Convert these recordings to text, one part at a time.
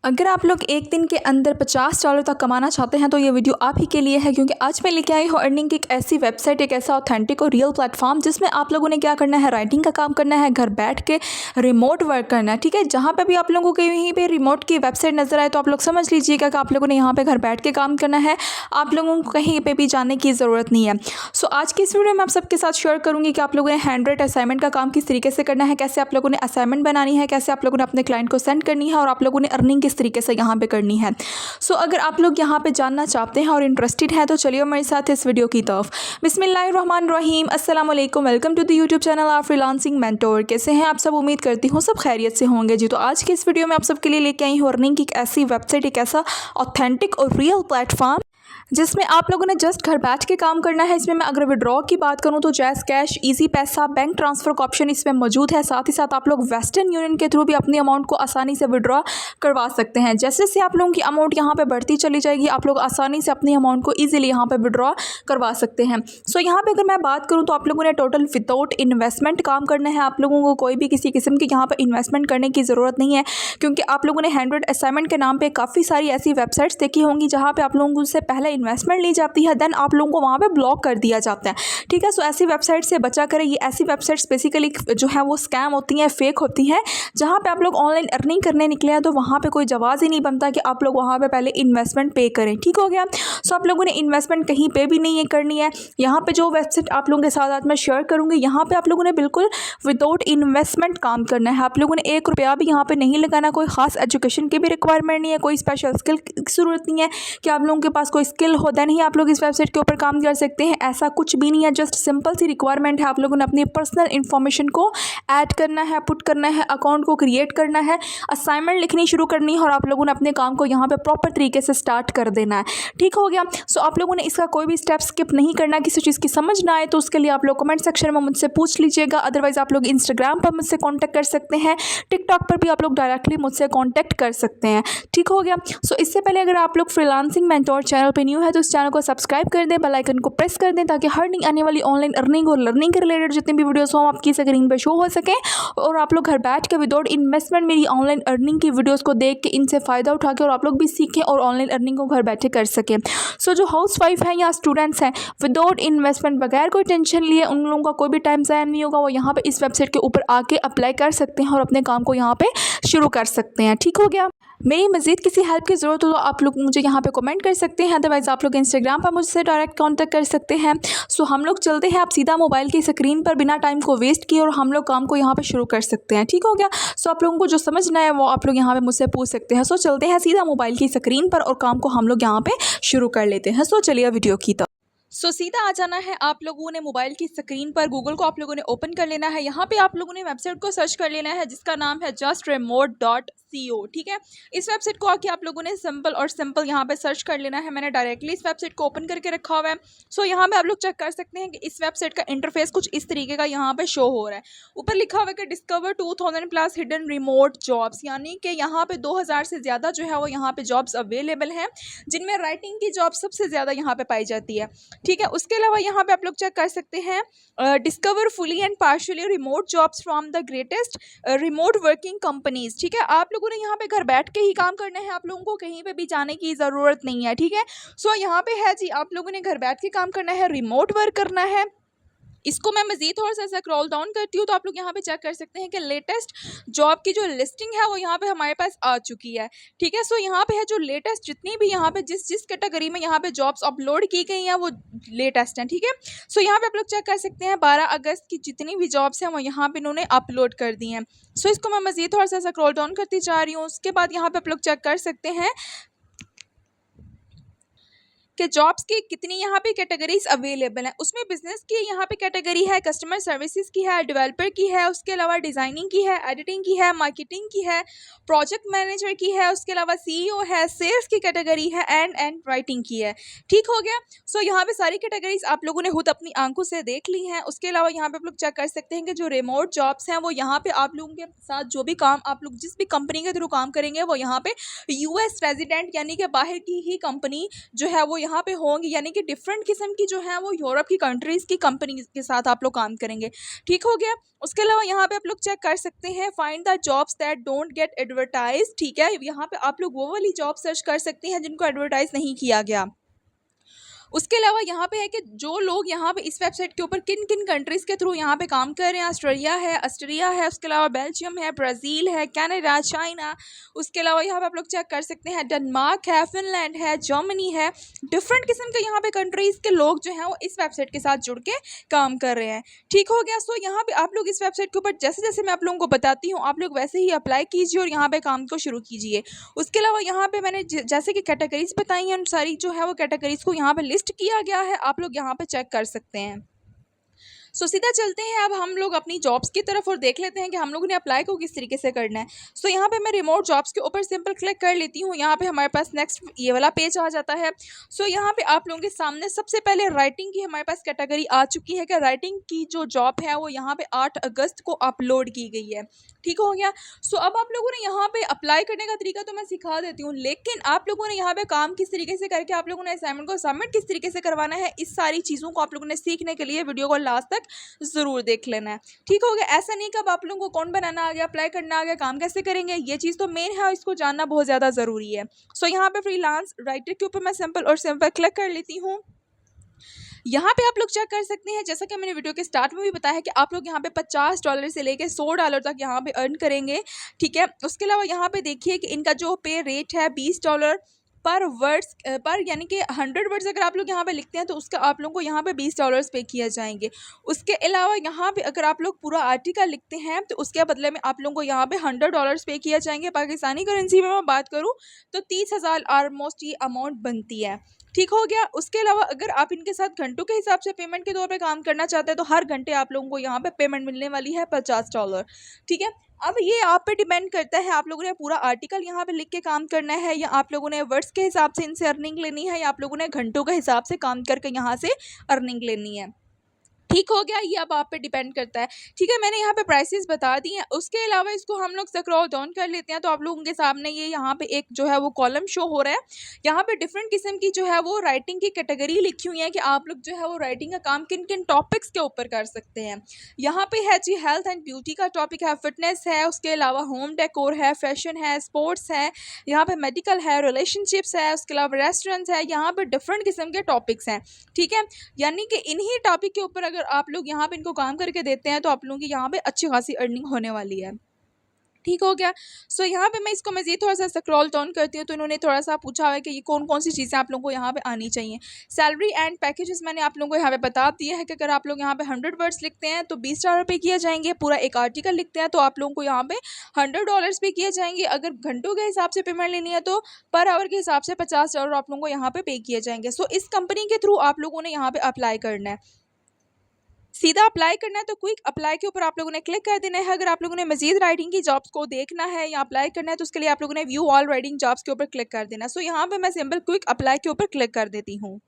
अगर आप लोग एक दिन के अंदर $50 तक कमाना चाहते हैं तो ये वीडियो आप ही के लिए है, क्योंकि आज मैं लेके आई हूँ अर्निंग की एक ऐसी वेबसाइट, एक ऐसा ऑथेंटिक और रियल प्लेटफॉर्म जिसमें आप लोगों ने क्या करना है, राइटिंग का काम करना है, घर बैठ के रिमोट वर्क करना है। ठीक है, जहाँ पे भी आप लोगों को यहीं पे रिमोट की वेबसाइट नजर आए तो आप लोग समझ लीजिएगा कि आप लोगों ने यहाँ पे घर बैठ के काम करना है, आप लोगों को कहीं पर भी जाने की ज़रूरत नहीं है। सो आज की इस वीडियो में आप सबके साथ शेयर करूँगी कि आप लोगों ने हैंड असाइनमेंट का काम किस तरीके से करना है, कैसे आप लोगों ने असाइनमेंट बनानी है, कैसे आप लोगों ने अपने क्लाइंट को सेंड करनी है और आप लोगों ने अर्निंग किस तरीके से यहाँ पे करनी है। सो अगर आप लोग यहाँ पे जानना चाहते हैं और इंटरेस्टेड हैं तो चलिए मेरे साथ इस वीडियो की तरफ। बिस्मिल्लाहिर्रहमानिर्रहीम, अस्सलाम वालेकुम, welcome to the YouTube channel of freelancing mentor. कैसे हैं आप सब? उम्मीद करती हूँ सब खैरियत से होंगे जी। तो आज के इस वीडियो में आप सबके लिए लेके आई हूँ अर्निंग की एक ऐसी वेबसाइट, एक ऐसा ऑथेंटिक और रियल प्लेटफॉर्म जिसमें आप लोगों ने जस्ट घर बैठ के काम करना है। इसमें मैं अगर विड्रॉ की बात करूं तो जैस कैश, इजी पैसा, बैंक ट्रांसफ़र का ऑप्शन इसमें मौजूद है। साथ ही साथ आप लोग वेस्टर्न यूनियन के थ्रू भी अपनी अमाउंट को आसानी से विड्रॉ करवा सकते हैं। जैसे जैसे आप लोगों की अमाउंट यहाँ पे बढ़ती चली जाएगी, आप लोग आसानी से अपनी अमाउंट को ईजिली यहाँ पर विड्रॉ करवा सकते हैं। सो यहाँ पर अगर मैं बात करूँ तो आप लोगों ने टोटल विदाउट इन्वेस्टमेंट काम करना है। आप लोगों को कोई भी किसी किस्म की यहाँ पर इन्वेस्टमेंट करने की ज़रूरत नहीं है, क्योंकि आप लोगों ने 100 असाइनमेंट के नाम पर काफ़ी सारी ऐसी वेबसाइट्स देखी होंगी जहाँ पर आप लोगों से पहले इन्वेस्टमेंट ली जाती है, देन आप लोगों को वहाँ पे ब्लॉक कर दिया जाता है। ठीक है, सो ऐसी वेबसाइट से बचा करें। ये ऐसी वेबसाइट्स बेसिकली जो है वो स्कैम होती हैं, फेक होती हैं, जहाँ पे आप लोग ऑनलाइन अर्निंग करने निकले हैं तो वहाँ पे कोई जवाज़ ही नहीं बनता कि आप लोग वहाँ पे पहले इन्वेस्टमेंट पे करें। ठीक हो गया। सो आप लोगों ने इन्वेस्टमेंट कहीं पे भी नहीं करनी है। यहाँ पे जो वेबसाइट आप लोगों के साथ मैं शेयर करूँगी, यहाँ पे आप लोगों ने बिल्कुल विदाउट इन्वेस्टमेंट काम करना है। आप लोगों ने ₹1 भी यहाँ पे नहीं लगाना। कोई खास एजुकेशन की भी रिक्वायरमेंट नहीं है, कोई स्पेशल स्किल की ज़रूरत नहीं है कि आप लोगों के पास कोई स्किल हो देन ही आप लोग इस वेबसाइट के ऊपर काम कर सकते हैं। ऐसा कुछ भी नहीं है। जस्ट सिंपल सी रिक्वायरमेंट है, आप लोगों ने अपनी पर्सनल इन्फॉर्मेशन को ऐड करना है, पुट करना है, अकाउंट को क्रिएट करना है, असाइनमेंट लिखनी शुरू करनी है और आप लोगों ने अपने काम को यहाँ पे प्रॉपर तरीके से स्टार्ट कर देना है। ठीक हो गया। सो आप लोगों ने इसका कोई भी स्टेप स्किप नहीं करना। किसी चीज़ की समझ ना आए तो उसके लिए आप लोग कमेंट सेक्शन में मुझसे पूछ लीजिएगा। अदरवाइज आप लोग इंस्टाग्राम पर मुझसे कॉन्टैक्ट कर सकते हैं, टिकटॉक पर भी आप लोग डायरेक्टली मुझसे कॉन्टैक्ट कर सकते हैं। ठीक हो गया। सो इससे पहले अगर आप लोग फ्रीलांसिंग मेंटोर चैनल पर न्यू है तो इस चैनल को सब्सक्राइब कर दें, बेल आइकन को प्रेस कर दें, ताकि हर नहीं आने वाली ऑनलाइन अर्निंग और लर्निंग के रिलेटेड जितनी भी वीडियोस हों आपकी स्क्रीन पे शो हो सके और आप लोग घर बैठ के विदाउट इन्वेस्टमेंट मेरी ऑनलाइन अर्निंग की वीडियोस को देख के इनसे फ़ायदा उठा के और आप लोग भी सीखें और ऑनलाइन अर्निंग को घर बैठे कर सकें। सो जो हाउस वाइफ हैं या स्टूडेंट्स हैं, विदाउट इन्वेस्टमेंट, बगैर कोई टेंशन लिए, उन लोगों का कोई भी टाइम ज़ाया नहीं होगा। वो यहाँ पर इस वेबसाइट के ऊपर आके अप्लाई कर सकते हैं और अपने काम को यहाँ पर शुरू कर सकते हैं। ठीक हो गया। मेरी मज़ीद किसी हेल्प की ज़रूरत हो तो आप लोग मुझे यहाँ पे कमेंट कर सकते हैं, अदरवाइज़ आप लोग इंस्टाग्राम पर मुझसे डायरेक्ट कांटेक्ट कर सकते हैं। सो हम लोग चलते हैं आप सीधा मोबाइल की स्क्रीन पर बिना टाइम को वेस्ट किए और हम लोग काम को यहाँ पे शुरू कर सकते हैं। ठीक हो गया। सो आप लोगों को जो समझना है वो आप लोग यहाँ पे मुझसे पूछ सकते हैं। सो चलते हैं सीधा मोबाइल की स्क्रीन पर और काम को हम लोग यहाँ पे शुरू कर लेते हैं। सो चलिए वीडियो की तरफ। सो सीधा आ जाना है आप लोगों ने मोबाइल की स्क्रीन पर, गूगल को आप लोगों ने ओपन कर लेना है। यहाँ पे आप लोगों ने वेबसाइट को सर्च कर लेना है जिसका नाम है justremote.co। ठीक है, इस वेबसाइट को आके आप लोगों ने सिंपल यहाँ पे सर्च कर लेना है। मैंने डायरेक्टली इस वेबसाइट को ओपन करके रखा हुआ है। सो यहाँ पे आप लोग चेक कर सकते हैं कि इस वेबसाइट का इंटरफेस कुछ इस तरीके का यहाँ पे शो हो रहा है। ऊपर लिखा हुआ है कि डिस्कवर 2000+ हिडन रिमोट जॉब्स, यानी कि यहाँ पे 2000 से ज़्यादा जो है वो यहाँ पे जॉब्स अवेलेबल हैं, जिनमें राइटिंग की जॉब सबसे ज़्यादा यहाँ पे पाई जाती है। ठीक है, उसके अलावा यहाँ पे आप लोग चेक कर सकते हैं discover fully and partially remote jobs from the greatest remote working companies. ठीक है, आप लोगों ने यहाँ पे घर बैठ के ही काम करना है, आप लोगों को कहीं पे भी जाने की ज़रूरत नहीं है। ठीक है, सो यहाँ पे है जी, आप लोगों ने घर बैठ के काम करना है, रिमोट वर्क करना है। इसको मैं मज़ीद थोड़ा सा स्क्रॉल डाउन करती हूँ तो आप लोग यहाँ पे चेक कर सकते हैं कि लेटेस्ट जॉब की जो लिस्टिंग है वो यहाँ पे हमारे पास आ चुकी है। ठीक है, सो यहाँ पे है जो लेटेस्ट जितनी भी यहाँ पे जिस कैटेगरी में यहाँ पे जॉब्स अपलोड की गई हैं वो लेटेस्ट हैं। ठीक है, सो यहाँ पे आप लोग चेक कर सकते हैं 12 अगस्त की जितनी भी जॉब्स हैं वो यहाँ पे इन्होंने अपलोड कर दी हैं। सो इसको मैं मज़ीद थोड़ा सा स्क्रॉल डाउन करती जा रही हूँ। उसके बाद यहाँ पे आप लोग चेक कर सकते हैं कि जॉब्स की कितनी यहाँ पे कैटेगरीज अवेलेबल हैं। उसमें बिजनेस की यहाँ पे कैटेगरी है, कस्टमर सर्विसेज की है, डेवलपर की है, उसके अलावा डिज़ाइनिंग की है, एडिटिंग की है, मार्केटिंग की है, प्रोजेक्ट मैनेजर की है, उसके अलावा सीईओ है, सेल्स की कैटेगरी है, एंड राइटिंग की है। ठीक हो गया। सो यहाँ पे सारी कैटेगरीज आप लोगों ने खुद अपनी आंखों से देख ली हैं। उसके अलावा यहाँ पे आप लोग चेक कर सकते हैं कि जो रिमोट जॉब्स हैं वो यहाँ पे आप लोगों के साथ जो भी काम आप लोग जिस भी कंपनी के थ्रू काम करेंगे वो यहाँ पे US रेजिडेंट यानी कि बाहर की ही कंपनी जो है वो यहाँ पे होंगे, यानी कि डिफरेंट किस्म की जो है वो यूरोप की कंट्रीज़ की कंपनी के साथ आप लोग काम करेंगे। ठीक हो गया। उसके अलावा यहाँ पे आप लोग चेक कर सकते हैं find the jobs that don't get advertise. ठीक है, यहाँ पे आप लोग वो वाली जॉब सर्च कर सकते हैं जिनको एडवर्टाइज नहीं किया गया। उसके अलावा यहाँ पे है कि जो लोग यहाँ पे इस वेबसाइट के ऊपर किन किन कंट्रीज़ के थ्रू यहाँ पे काम कर रहे हैं, ऑस्ट्रेलिया है, उसके अलावा बेल्जियम है, ब्राज़ील है, कनाडा, चाइना। उसके अलावा यहाँ पे आप लोग चेक कर सकते हैं डेनमार्क है, फिनलैंड है, जर्मनी है। डिफरेंट किस्म के यहाँ पे कंट्रीज़ के लोग जो हैं वो इस वेबसाइट के साथ जुड़ के काम कर रहे हैं। ठीक हो गया। सो यहाँ पे आप लोग इस वेबसाइट के ऊपर जैसे जैसे मैं आप लोगों को बताती हूँ आप लोग वैसे ही अप्लाई कीजिए और यहाँ पे काम को शुरू कीजिए। उसके अलावा यहाँ पे मैंने जैसे कि कैटेगरीज बताई हैं, उन सारी जो है वो कैटेगरीज को यहाँ पे लिस्ट किया गया है, आप लोग यहाँ पे चेक कर सकते हैं। सो सीधा चलते हैं अब हम लोग अपनी जॉब्स की तरफ और देख लेते हैं कि हम लोगों ने अप्लाई को किस तरीके से करना है। सो यहाँ पे मैं रिमोट जॉब्स के ऊपर सिंपल क्लिक कर लेती हूँ। यहाँ पे हमारे पास नेक्स्ट ये वाला पेज आ जाता है। सो यहाँ पे आप लोगों के सामने सबसे पहले राइटिंग की हमारे पास कैटेगरी आ चुकी है कि राइटिंग की जो जॉब है वो यहाँ पे 8 अगस्त को अपलोड की गई है। ठीक हो गया। सो अब आप लोगों ने यहाँ पे अप्लाई करने का तरीका तो मैं सिखा देती हूँ, लेकिन आप लोगों ने यहाँ पे काम किस तरीके से करके आप लोगों ने असाइनमेंट को सबमिट किस तरीके से करवाना है, इस सारी चीज़ों को आप लोगों ने सीखने के लिए वीडियो को लास्ट तक ज़रूर देख लेना है। ठीक हो गया। ऐसा नहीं कि अब आप लोगों को कौन बनाना आ गया, अप्लाई करना आ गया, काम कैसे करेंगे, ये चीज़ तो मेन है और इसको जानना बहुत ज़्यादा ज़रूरी है। सो यहाँ पे फ्रीलांस राइटर के ऊपर मैं सिंपल और सिंपल क्लिक कर लेती हूँ। यहाँ पे आप लोग चेक कर सकते हैं, जैसा कि मैंने वीडियो के स्टार्ट में भी बताया है कि आप लोग यहाँ पे $50 से लेके $100 तक यहाँ पे अर्न करेंगे। ठीक है। उसके अलावा यहाँ पे देखिए कि इनका जो पे रेट है $20 पर वर्ड्स पर, यानी कि 100 वर्ड्स अगर आप लोग यहाँ पे लिखते हैं तो उसका आप लोगों को यहाँ पे $20 पे किया जाएंगे। उसके अलावा यहाँ पे अगर आप लोग पूरा आर्टिकल लिखते हैं तो उसके बदले में आप लोगों को यहाँ पे $100 पे किया जाएंगे। पाकिस्तानी करेंसी में मैं बात करूँ तो 30,000 ऑलमोस्ट ये अमाउंट बनती है। ठीक हो गया। उसके अलावा अगर आप इनके साथ घंटों के हिसाब से पेमेंट के तौर पे काम करना चाहते हैं तो हर घंटे आप लोगों को यहाँ पे पेमेंट मिलने वाली है $50। ठीक है। अब ये आप पे डिपेंड करता है, आप लोगों ने पूरा आर्टिकल यहाँ पे लिख के काम करना है या आप लोगों ने वर्ड्स के हिसाब से इनसे अर्निंग लेनी है या आप लोगों ने घंटों के हिसाब से काम करके यहाँ से अर्निंग लेनी है। ठीक हो गया। ये अब आप पे डिपेंड करता है। ठीक है, मैंने यहाँ पे प्राइसेस बता दी हैं। उसके अलावा इसको हम लोग स्क्रॉल डाउन कर लेते हैं तो आप लोगों के सामने ये यहाँ पे एक जो है वो कॉलम शो हो रहा है। यहाँ पे डिफरेंट किस्म की जो है वो राइटिंग की कैटेगरी लिखी हुई है कि आप लोग जो है वो राइटिंग का काम किन किन टॉपिक्स के ऊपर कर सकते हैं। यहाँ पे है जी हेल्थ एंड ब्यूटी का टॉपिक है, फिटनेस है, उसके अलावा होम डेकोर है, फैशन है, स्पोर्ट्स है, यहाँ पे मेडिकल है, रिलेशनशिप्स है, उसके अलावा रेस्टोरेंट्स है। यहाँ पे डिफरेंट किस्म के टॉपिक्स हैं। ठीक है, यानी कि इन्हीं टॉपिक के ऊपर अगर आप लोग यहाँ पे इनको काम करके देते हैं तो आप लोगों की यहाँ पे अच्छी खासी अर्निंग होने वाली है। ठीक हो गया। सो यहाँ पे मैं इसको मज़ीद थोड़ा सा स्क्रॉल डाउन करती हूँ तो इन्होंने थोड़ा सा पूछा है कि ये कौन कौन सी चीज़ें आप लोगों को यहाँ पे आनी चाहिए। सैलरी एंड पैकेजेस मैंने आप लोगों को यहाँ पे बता दिया है कि अगर आप लोग यहाँ पे 100 वर्ड्स लिखते हैं तो $20 पे किए जाएंगे। पूरा एक आर्टिकल लिखते हैं तो आप लोगों को यहाँ पे $100 पे किए जाएंगे। अगर घंटों के हिसाब से पेमेंट लेनी है तो पर आवर के हिसाब से $50 आप लोगों को यहाँ पे किए जाएंगे। सो इस कंपनी के थ्रू आप लोगों ने यहाँ पे अप्लाई करना है। सीधा अप्लाई करना है तो क्विक अप्लाई के ऊपर आप लोगों ने क्लिक कर देना है। अगर आप लोगों ने मजीद राइटिंग की जॉब्स को देखना है या अप्लाई करना है तो उसके लिए आप लोगों ने व्यू ऑल राइटिंग जॉब्स के ऊपर क्लिक कर देना है। सो यहाँ पे मैं सिंपल क्विक अप्लाई के ऊपर क्लिक कर देती हूँ।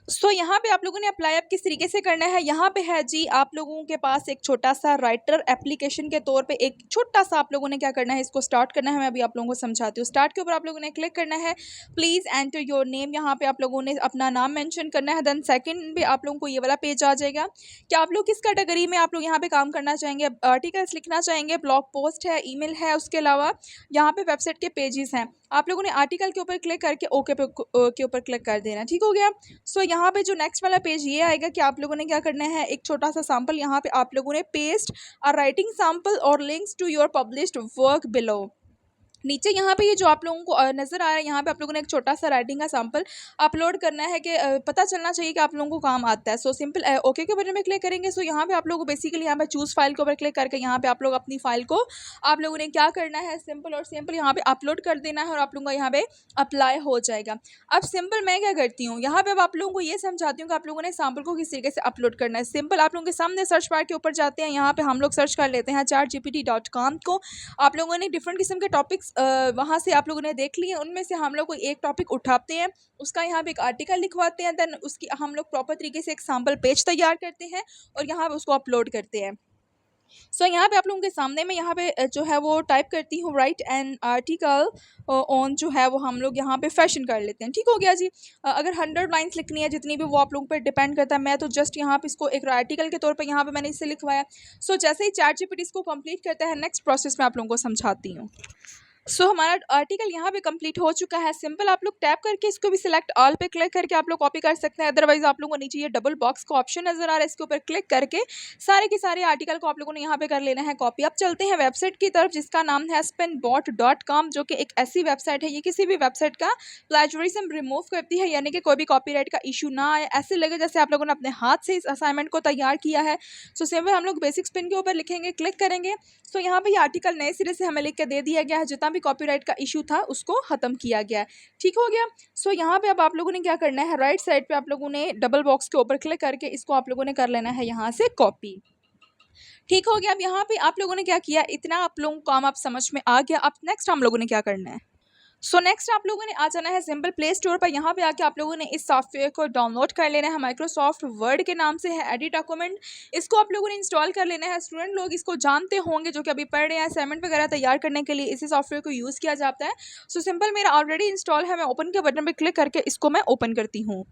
सो यहाँ पे आप लोगों ने अप्लाई अब किस तरीके से करना है, यहाँ पे है जी आप लोगों के पास एक छोटा सा राइटर एप्लीकेशन के तौर पे एक छोटा सा आप लोगों ने क्या करना है, इसको स्टार्ट करना है। मैं अभी आप लोगों को समझाती हूँ। स्टार्ट के ऊपर आप लोगों ने क्लिक करना है। प्लीज़ एंटर योर नेम, यहाँ पे आप लोगों ने अपना नाम मेंशन करना है। देन सेकंड पे आप लोगों को ये वाला पेज आ जाएगा कि आप लोग किस कैटेगरी में आप लोग यहाँ पे काम करना चाहेंगे। आर्टिकल्स लिखना चाहेंगे, ब्लॉग पोस्ट है, ईमेल है, उसके अलावा यहाँ पे वेबसाइट के पेजेस हैं। आप लोगों ने आर्टिकल के ऊपर क्लिक करके ओके के ऊपर क्लिक कर देना। ठीक हो गया। सो यहाँ पे जो नेक्स्ट वाला पेज ये आएगा कि आप लोगों ने क्या करना है, एक छोटा सा सैंपल यहाँ पे आप लोगों ने पेस्ट अ राइटिंग सैंपल और links to your published work below. नीचे यहाँ पे ये जो आप लोगों को नज़र आ रहा है, यहाँ पे आप लोगों ने एक छोटा सा राइटिंग का सैंपल अपलोड करना है कि पता चलना चाहिए कि आप लोगों को काम आता है। सो सिंपल ओके के बटन में क्लिक करेंगे। सो यहाँ पे आप लोगों को बेसिकली यहाँ पे चूज़ फाइल के ऊपर क्लिक करके यहाँ पे आप लोग अपनी फाइल को आप लोगों ने क्या करना है, सिंपल और सिंपल यहाँ पे अपलोड कर देना है और आप लोगों का यहाँ पे अप्लाई हो जाएगा। अब सिंपल मैं क्या करती हूँ, यहाँ पे अब आप लोगों को ये समझाती हूँ कि आप लोगों ने सैंपल को किस तरीके से अपलोड करना है। सिंपल आप लोगों के सामने सर्च बार के ऊपर जाते हैं, यहाँ पे हम लोग सर्च कर लेते हैं chartgpt.com को। आप लोगों ने डिफरेंट किस्म के टॉपिक्स वहाँ से आप लोगों ने देख लिए, उनमें से हम लोग कोई एक टॉपिक उठाते हैं, उसका यहाँ पे एक आर्टिकल लिखवाते हैं, देन उसकी हम लोग प्रॉपर तरीके से एक सैम्पल पेज तैयार करते हैं और यहाँ पे उसको अपलोड करते हैं। यहाँ पे आप लोगों के सामने मैं यहाँ पे जो है वो टाइप करती हूँ राइट एन आर्टिकल ऑन जो है वो हम लोग यहाँ पे फैशन कर लेते हैं। ठीक हो गया जी। अगर 100 लाइन्स लिखनी है जितनी भी वो आप लोगों पर डिपेंड करता है। मैं तो जस्ट यहाँ पे इसको एक आर्टिकल के तौर पर यहाँ पे मैंने इसे लिखवाया। जैसे ही ChatGPT इसको कंप्लीट करता है नेक्स्ट प्रोसेस में आप लोगों को समझाती हूँ। हमारा आर्टिकल यहाँ पे कंप्लीट हो चुका है। सिंपल आप लोग टैप करके इसको भी सिलेक्ट ऑल पे क्लिक करके आप लोग कॉपी कर सकते हैं। अदरवाइज आप लोगों को नीचे ये डबल बॉक्स का ऑप्शन नजर आ रहा है, इसके ऊपर क्लिक करके सारे के सारे आर्टिकल को आप लोगों ने यहाँ पे कर लेना है कॉपी। अब चलते हैं वेबसाइट की तरफ जिसका नाम है spinbot.com, जो कि एक ऐसी वेबसाइट है, ये किसी भी वेबसाइट का प्लेजरिज्म रिमूव करती है, यानी कि कोई भी कॉपीराइट का इशू ना आए, ऐसे लगे जैसे आप लोगों ने अपने हाथ से इस असाइनमेंट को तैयार किया है। सिंपल हम लोग बेसिक स्पिन के ऊपर लिखेंगे, क्लिक करेंगे। यहाँ पे ये आर्टिकल नए सिरे से हमें लिख के दे दिया गया है, जितना भी कॉपीराइट का इशू था उसको ख़त्म किया गया है। ठीक हो गया। यहाँ पे अब आप लोगों ने क्या करना है, राइट साइड पे आप लोगों ने डबल बॉक्स के ऊपर क्लिक करके इसको आप लोगों ने कर लेना है यहाँ से कॉपी। ठीक हो गया। अब यहाँ पे आप लोगों ने क्या किया, इतना आप लोगों को काम आप समझ में आ गया। अब नेक्स्ट हम लोगों ने क्या करना है, नेक्स्ट आप लोगों ने आ जाना है सिंपल प्ले स्टोर पर। यहाँ पे आके आप लोगों ने इस सॉफ्टवेयर को डाउनलोड कर लेना है। माइक्रोसॉफ्ट वर्ड के नाम से है, एडिट डॉक्यूमेंट। इसको आप लोगों ने इंस्टॉल कर लेना है। स्टूडेंट लोग इसको जानते होंगे जो कि अभी पढ़ रहे हैं, असाइनमेंट वगैरह तैयार करने के लिए इसी सॉफ्टवेयर को यूज़ किया जाता है। सिंपल मेरा ऑलरेडी इंस्टॉल है, मैं ओपन के बटन पर क्लिक करके इसको मैं ओपन करती हूँ।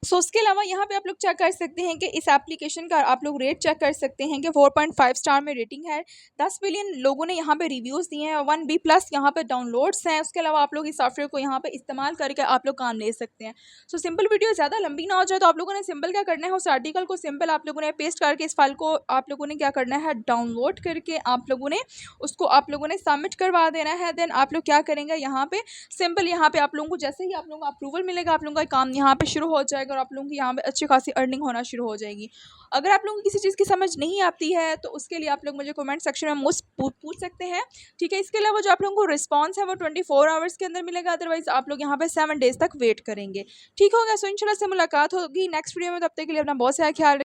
उसके अलावा यहाँ पे आप लोग चेक कर सकते हैं कि इस एप्लीकेशन का आप लोग रेट चेक कर सकते हैं कि 4.5 स्टार में रेटिंग है। 10 मिलियन लोगों ने यहाँ पे रिव्यूज़ दिए हैं, 1B+ यहाँ पे डाउनलोड्स हैं। उसके अलावा आप लोग इस सॉफ्टवेयर को यहाँ पे इस्तेमाल करके आप लोग काम ले सकते हैं। सिंपल वीडियो ज़्यादा लंबी ना हो जाए तो आप लोगों ने सिंपल क्या करना है, उस आर्टिकल को सिंपल आप लोगों ने पेस्ट करके इस फाइल को आप लोगों ने क्या करना है, डाउनलोड करके आप लोगों ने उसको आप लोगों ने सबमिट करवा देना है। देन आप लोग क्या करेंगे, यहाँ पे सिंपल यहाँ पे आप लोगों को जैसे ही आप लोगों को अप्रूवल मिलेगा आप लोगों का काम यहाँ पे शुरू हो जाएगा और आप लोगों की यहाँ पे अच्छी खासी अर्निंग होना शुरू हो जाएगी। अगर आप लोगों को किसी चीज़ की समझ नहीं आती है तो उसके लिए आप लोग मुझे कमेंट सेक्शन में पूछ सकते हैं। ठीक है। इसके अलावा जो आप लोगों को रिस्पॉन्स है वो 24 आवर्स के अंदर मिलेगा, अदरवाइज आप लोग यहाँ पे 7 डेज तक वेट करेंगे। ठीक हो गया। इंशाल्लाह से मुलाकात होगी नेक्स्ट वीडियो में, तब तक के लिए अपना बहुत सारा ख्याल